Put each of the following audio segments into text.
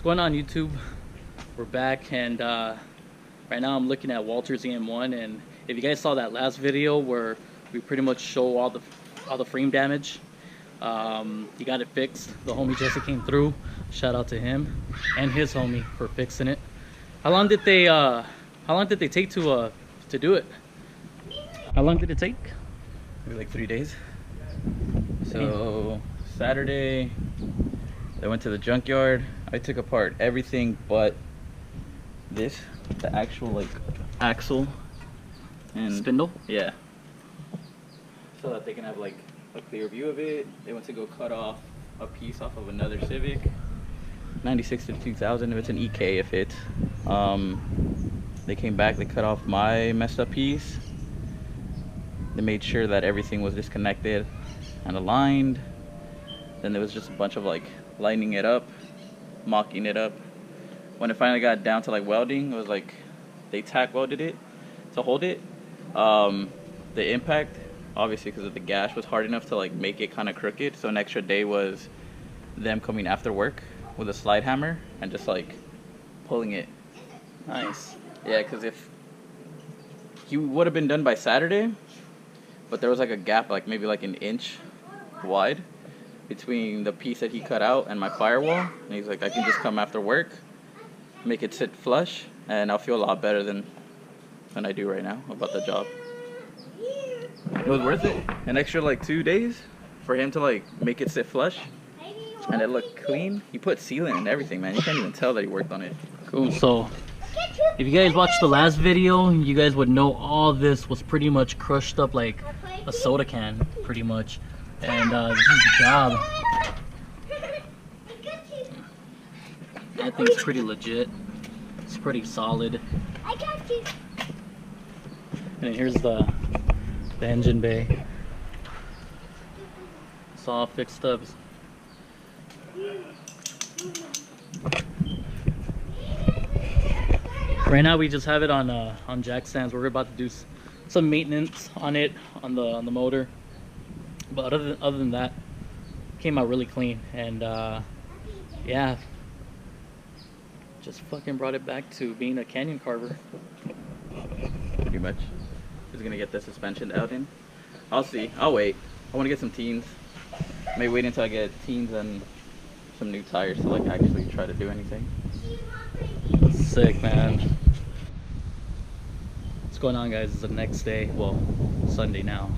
going on YouTube? We're back, and right now I'm looking at Walter's EM1. And if you guys saw that last video where we pretty much show all the frame damage, he got it fixed. The homie Jesse came through. Shout out to him and his homie for fixing it. How long did they take to do it? How long did it take? Maybe like 3 days. So Saturday I went to the junkyard. I took apart everything but this, the actual like axle and spindle. Yeah, so that they can have like a clear view of it. They went to go cut off a piece off of another Civic 96 to 2000 if it's an EK. If it they came back, they cut off my messed up piece. They made sure that everything was disconnected and aligned. Then there was just a bunch of like lining it up, mocking it up. When it finally got down to like welding, it was like they tack welded it to hold it. The impact, obviously because of the gash, was hard enough to like make it kind of crooked. So an extra day was them coming after work with a slide hammer and just like pulling it. Nice. Yeah, because if he would have been done by Saturday, but there was like a gap, like maybe like an inch wide between the piece that he cut out and my firewall. And he's like, I can just come after work, make it sit flush, and I'll feel a lot better than I do right now about the job. It was worth it. An extra like 2 days for him to like make it sit flush and it looked clean. He put sealant and everything, man. You can't even tell that he worked on it. Cool. So if you guys watched the last video, you guys would know all this was pretty much crushed up like a soda can, pretty much. And this is the job. I think it's pretty legit. It's pretty solid. And here's the engine bay. It's all fixed up. Right now we just have it on jack stands. We're about to do some maintenance on it, on the motor. But other than that, came out really clean. And yeah, just fucking brought it back to being a canyon carver. Pretty much. Just gonna get the suspension out in. I'll see. I'll wait. I want to get some teens. Maybe wait until I get teens and some new tires to like actually try to do anything. Sick, man. What's going on, guys? It's the next day. Well, Sunday now.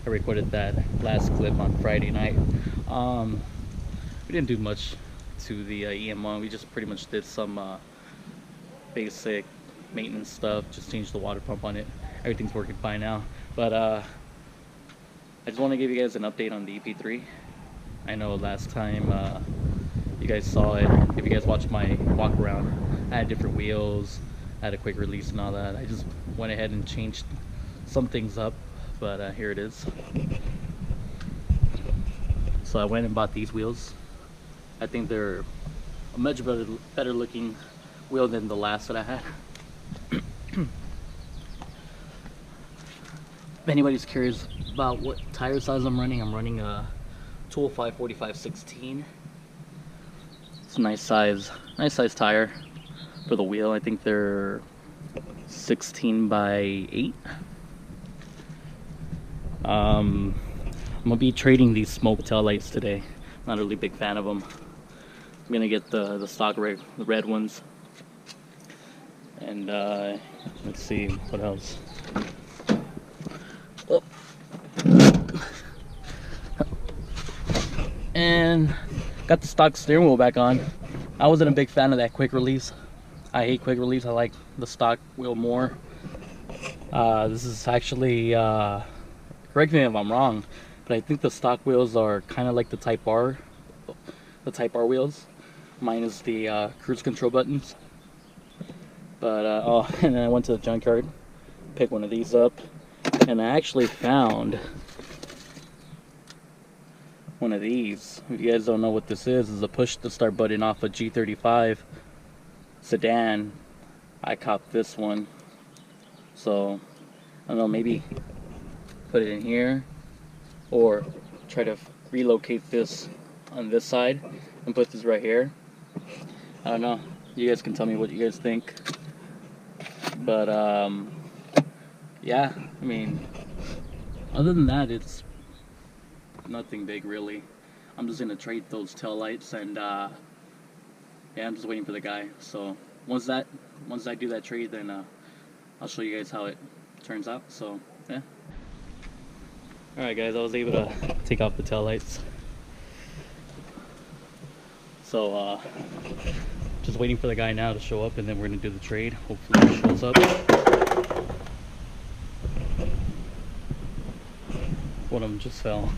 I recorded that last clip on Friday night. We didn't do much to the EM1. We just pretty much did some basic maintenance stuff. Just changed the water pump on it. Everything's working fine now. But I just want to give you guys an update on the EP3. I know last time you guys saw it. If you guys watched my walk around, I had different wheels, I had a quick release and all that. I just went ahead and changed some things up, but here it is. So I went and bought these wheels. I think they're a much better looking wheel than the last that I had. If anybody's curious about what tire size I'm running a 205 45/16. It's a nice size tire for the wheel. I think they're 16/8. I'm gonna be trading these smoke tail lights today. Not a really big fan of them. I'm gonna get the stock the red ones. And let's see what else. Oh. And got the stock steering wheel back on. I wasn't a big fan of that quick release. I hate quick release. I like the stock wheel more. This is actually, correct me if I'm wrong, but I think the stock wheels are kind of like the Type R wheels, minus the cruise control buttons. But oh, and then I went to the junkyard, picked one of these up, and I actually found one of these. If you guys don't know what this is a push to start button off a G35 sedan. I copped this one, so I don't know, maybe put it in here or try to relocate this on this side and put this right here. I don't know. You guys can tell me what you guys think. But yeah, I mean, other than that, it's nothing big really. I'm just gonna trade those tail lights, and yeah, I'm just waiting for the guy. So once I do that trade, then I'll show you guys how it turns out. So yeah. Alright guys, I was able to take off the tail lights. So just waiting for the guy now to show up, and then we're gonna do the trade. Hopefully he shows up. One of them just fell.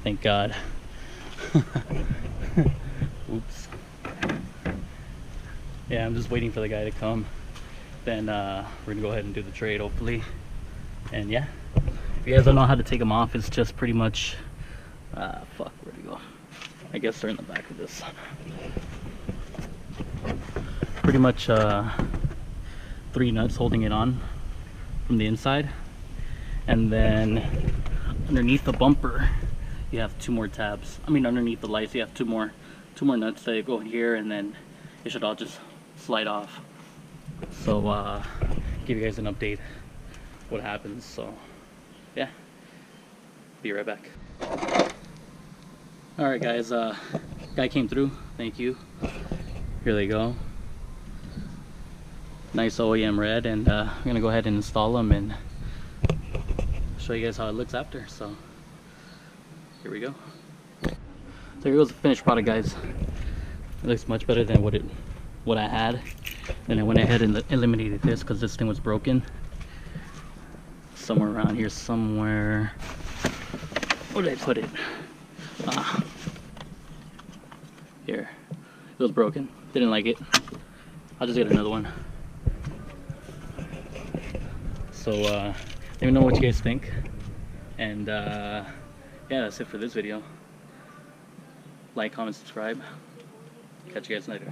Thank God. Oops. Yeah, I'm just waiting for the guy to come. Then we're gonna go ahead and do the trade, hopefully. And yeah, if you guys don't know how to take them off, it's just pretty much fuck, where'd he go? I guess they're in the back of this. Pretty much 3 nuts holding it on from the inside, and then underneath the bumper you have 2 more tabs. I mean, underneath the lights you have two more nuts that go in here, and then it should all just slide off. So give you guys an update what happens. So yeah, be right back. All right guys, guy came through, thank you. Here they go, nice OEM red, and I'm gonna go ahead and install them and show you guys how it looks after. So here we go. So here goes the finished product, guys. It looks much better than what I had. And I went ahead and eliminated this because this thing was broken. Somewhere around here, somewhere. Where did I put it? Here. It was broken. Didn't like it. I'll just get another one. So let me know what you guys think. And yeah, that's it for this video. Like, comment, subscribe. Catch you guys later.